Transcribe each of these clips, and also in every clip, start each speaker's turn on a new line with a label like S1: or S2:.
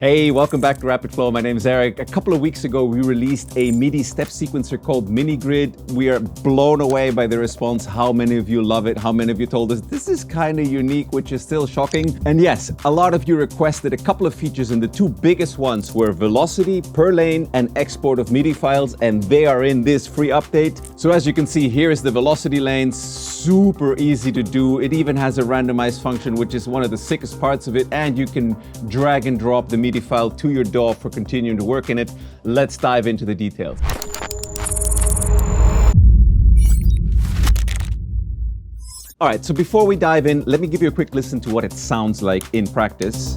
S1: Hey, welcome back to Rapid Flow. My name is Eric. A couple of weeks ago, we released a MIDI step sequencer called MiniGRID. We are blown away by the response. How many of you love it? How many of you told us this is kind of unique, which is still shocking? And yes, a lot of you requested a couple of features, and the two biggest ones were velocity per lane and export of MIDI files, and they are in this free update. So as you can see, here is the velocity lane. Super easy to do. It even has a randomize function, which is one of the sickest parts of it, and you can drag and drop the MIDI file to your DAW for continuing to work in it. Let's dive into the details. All right, so before we dive in, let me give you a quick listen to what it sounds like in practice.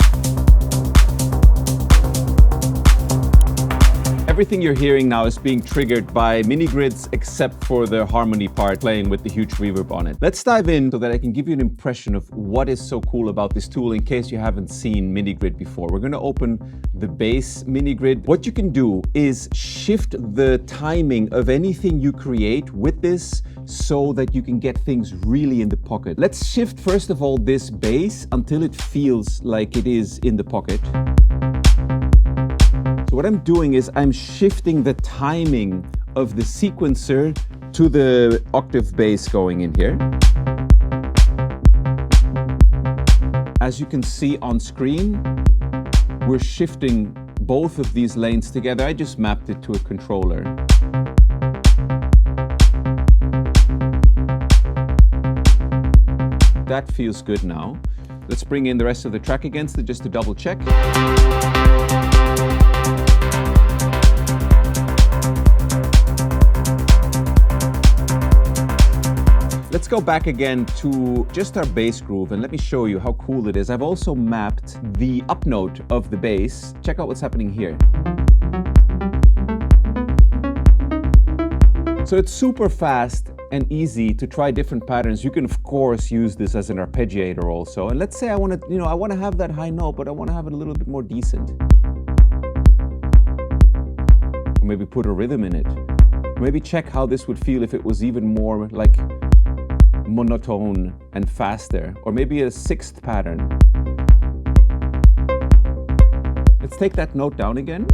S1: Everything you're hearing now is being triggered by MiniGRIDs, except for the harmony part playing with the huge reverb on it. Let's dive in so that I can give you an impression of what is so cool about this tool in case you haven't seen MiniGRID before. We're going to open the base MiniGRID. What you can do is shift the timing of anything you create with this so that you can get things really in the pocket. Let's shift first of all this bass until it feels like it is in the pocket. So what I'm doing is I'm shifting the timing of the sequencer to the octave bass going in here. As you can see on screen, we're shifting both of these lanes together. I just mapped it to a controller. That feels good now. Let's bring in the rest of the track again just to double check. Let's go back again to just our bass groove and let me show you how cool it is. I've also mapped the up note of the bass. Check out what's happening here. So it's super fast and easy to try different patterns. You can of course use this as an arpeggiator also. And let's say I want to have that high note, but I want to have it a little bit more decent. Or maybe put a rhythm in it. Maybe check how this would feel if it was even more like monotone and faster, or maybe a sixth pattern. Let's take that note down again.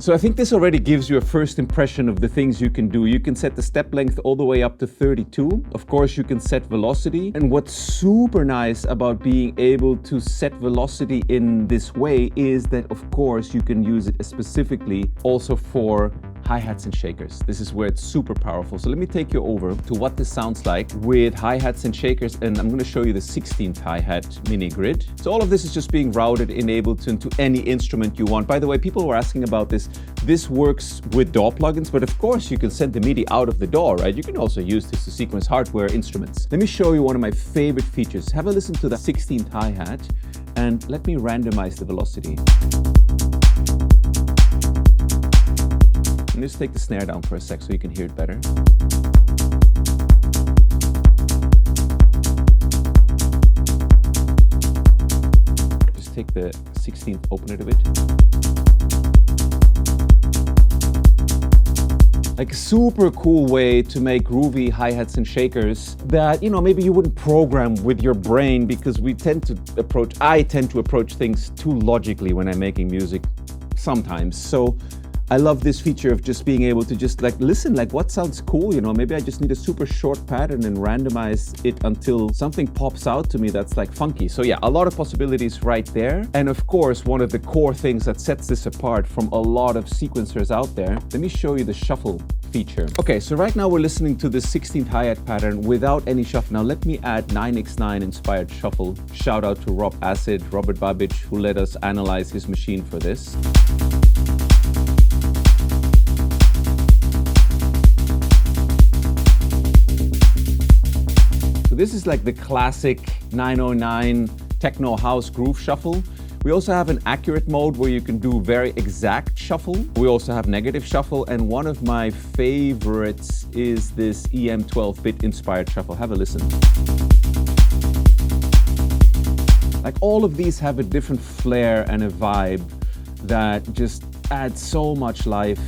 S1: So I think this already gives you a first impression of the things you can do. You can set the step length all the way up to 32. Of course, you can set velocity. And what's super nice about being able to set velocity in this way is that, of course, you can use it specifically also for hi-hats and shakers. This is where it's super powerful. So let me take you over to what this sounds like with hi-hats and shakers, and I'm going to show you the 16th hi-hat MiniGRID. So all of this is just being routed, enabled into any instrument you want. By the way, people were asking about this. This works with DAW plugins, but of course you can send the MIDI out of the DAW, right? You can also use this to sequence hardware instruments. Let me show you one of my favorite features. Have a listen to the 16th hi-hat and let me randomize the velocity. And just take the snare down for a sec so you can hear it better. Just take the 16th, open it a bit. Like a super cool way to make groovy hi-hats and shakers that, maybe you wouldn't program with your brain, because I tend to approach things too logically when I'm making music sometimes. So I love this feature of just being able to just listen, what sounds cool, maybe I just need a super short pattern and randomize it until something pops out to me that's funky. So yeah, a lot of possibilities right there. And of course, one of the core things that sets this apart from a lot of sequencers out there, let me show you the shuffle feature. Okay, so right now we're listening to the 16th hi-hat pattern without any shuffle. Now let me add 9x9 inspired shuffle. Shout out to Robert Babic, who let us analyze his machine for this. So this is like the classic 909 techno house groove shuffle. We also have an accurate mode where you can do very exact shuffle. We also have negative shuffle, and one of my favorites is this EM 12-bit inspired shuffle. Have a listen. All of these have a different flair and a vibe that just adds so much life.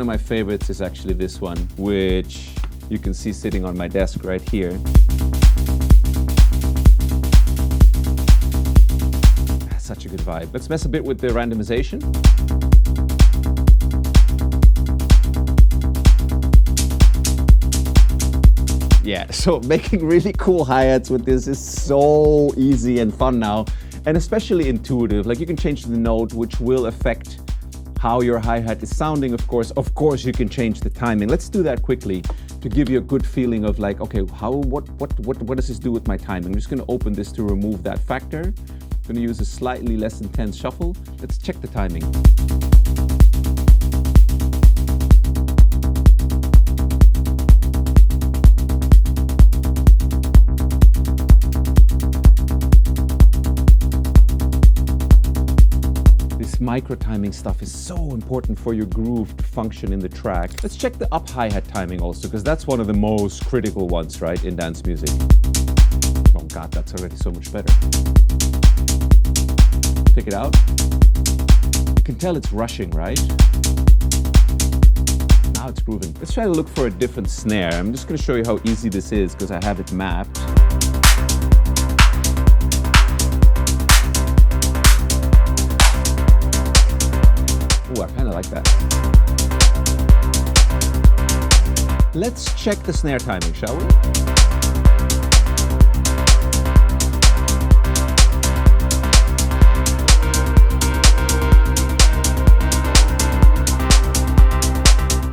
S1: of my favorites is actually this one, which you can see sitting on my desk right here. Such a good vibe. Let's mess a bit with the randomization. Yeah, so making really cool hi-hats with this is so easy and fun now, and especially intuitive. Like, you can change the note, which will affect how your hi-hat is sounding, of course. Of course, you can change the timing. Let's do that quickly to give you a good feeling of like, okay, what does this do with my timing? I'm just gonna open this to remove that factor. I'm gonna use a slightly less intense shuffle. Let's check the timing. Micro timing stuff is so important for your groove to function in the track. Let's check the up hi-hat timing also, because that's one of the most critical ones, right, in dance music. Oh God, that's already so much better. Check it out. You can tell it's rushing, right? Now it's grooving. Let's try to look for a different snare. I'm just going to show you how easy this is because I have it mapped. Ooh, I kind of like that. Let's check the snare timing, shall we?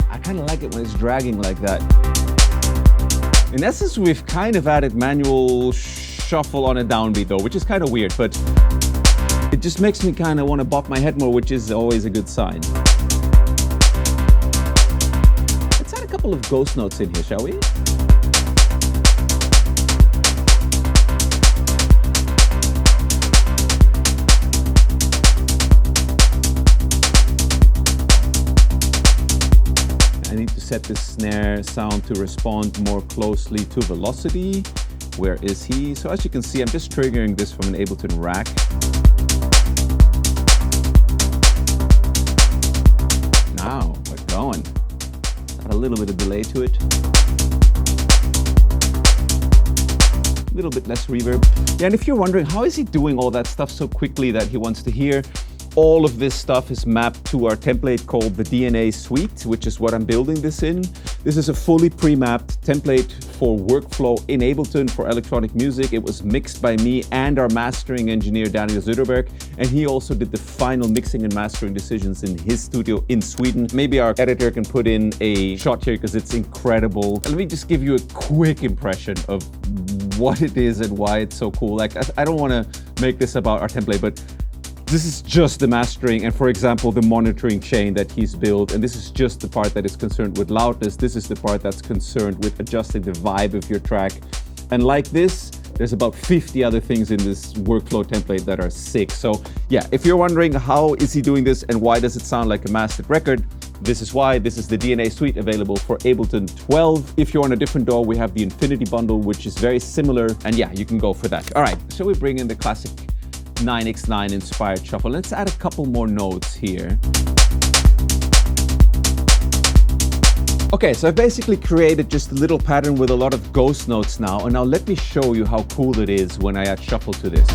S1: I kind of like it when it's dragging like that. In essence, we've kind of added manual shuffle on a downbeat though, which is kind of weird, but it just makes me kind of want to bop my head more, which is always a good sign. Let's add a couple of ghost notes in here, shall we? I need to set this snare sound to respond more closely to velocity. Where is he? So as you can see, I'm just triggering this from an Ableton rack. Now we're going. Got a little bit of delay to it. A little bit less reverb. Yeah, and if you're wondering, how is he doing all that stuff so quickly that he wants to hear? All of this stuff is mapped to our template called the DNA Suite, which is what I'm building this in. This is a fully pre-mapped template for workflow in Ableton for electronic music. It was mixed by me and our mastering engineer, Daniel Söderberg, and he also did the final mixing and mastering decisions in his studio in Sweden. Maybe our editor can put in a shot here because it's incredible. Let me just give you a quick impression of what it is and why it's so cool. Like, I don't want to make this about our template, but this is just the mastering and, for example, the monitoring chain that he's built. And this is just the part that is concerned with loudness. This is the part that's concerned with adjusting the vibe of your track. And like this, there's about 50 other things in this workflow template that are sick. So yeah, if you're wondering how is he doing this and why does it sound like a mastered record, this is why. This is the DNA Suite available for Ableton 12. If you're on a different DAW, we have the Infinity Bundle, which is very similar. And yeah, you can go for that. All right, so we bring in the classic 9x9 inspired shuffle. Let's add a couple more notes here. Okay, so I basically created just a little pattern with a lot of ghost notes now, and now let me show you how cool it is when I add shuffle to this.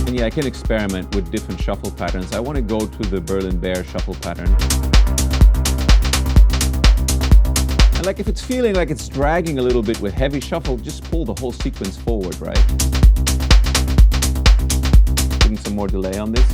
S1: And yeah, I can experiment with different shuffle patterns. I want to go to the Berlin Bear shuffle pattern. And like, if it's feeling like it's dragging a little bit with heavy shuffle, just pull the whole sequence forward, right? Putting some more delay on this.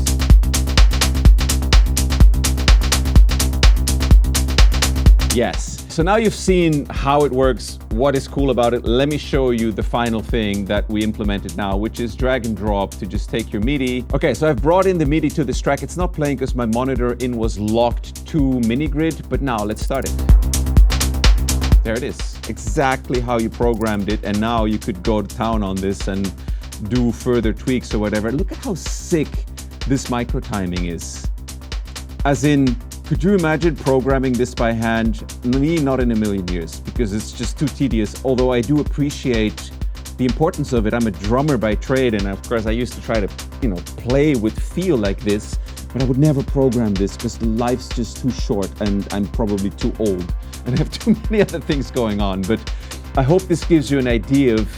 S1: Yes. So now you've seen how it works, what is cool about it. Let me show you the final thing that we implemented now, which is drag and drop to just take your MIDI. Okay, so I've brought in the MIDI to this track. It's not playing because my monitor in was locked to MiniGRID, but now let's start it. There it is, exactly how you programmed it, and now you could go to town on this and do further tweaks or whatever. Look at how sick this micro timing is. As in, could you imagine programming this by hand? Me, not in a million years, because it's just too tedious, although I do appreciate the importance of it. I'm a drummer by trade, and of course I used to try to, play with feel like this, but I would never program this because life's just too short and I'm probably too old and I have too many other things going on. But I hope this gives you an idea of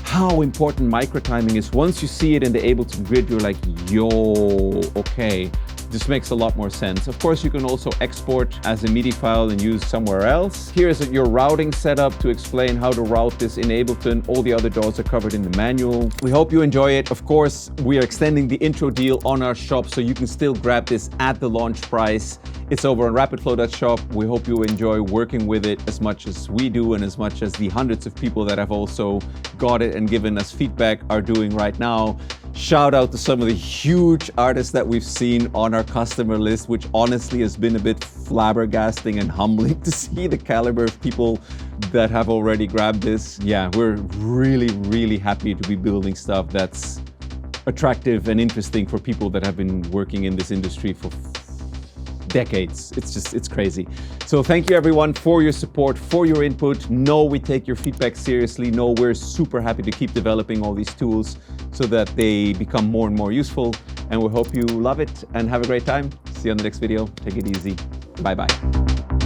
S1: how important microtiming is. Once you see it in the Ableton Grid, you're like, yo, okay, this makes a lot more sense. Of course, you can also export as a MIDI file and use somewhere else. Here's your routing setup to explain how to route this in Ableton. All the other DAWs are covered in the manual. We hope you enjoy it. Of course, we are extending the intro deal on our shop, so you can still grab this at the launch price. It's over on rapidflow.shop. We hope you enjoy working with it as much as we do, and as much as the hundreds of people that have also got it and given us feedback are doing right now. Shout out to some of the huge artists that we've seen on our customer list, which honestly has been a bit flabbergasting and humbling to see the caliber of people that have already grabbed this. Yeah, we're really, really happy to be building stuff that's attractive and interesting for people that have been working in this industry for decades. It's crazy. So thank you everyone for your support, for your input. Know we take your feedback seriously. Know we're super happy to keep developing all these tools so that they become more and more useful. And we hope you love it and have a great time. See you on the next video. Take it easy. Bye-bye.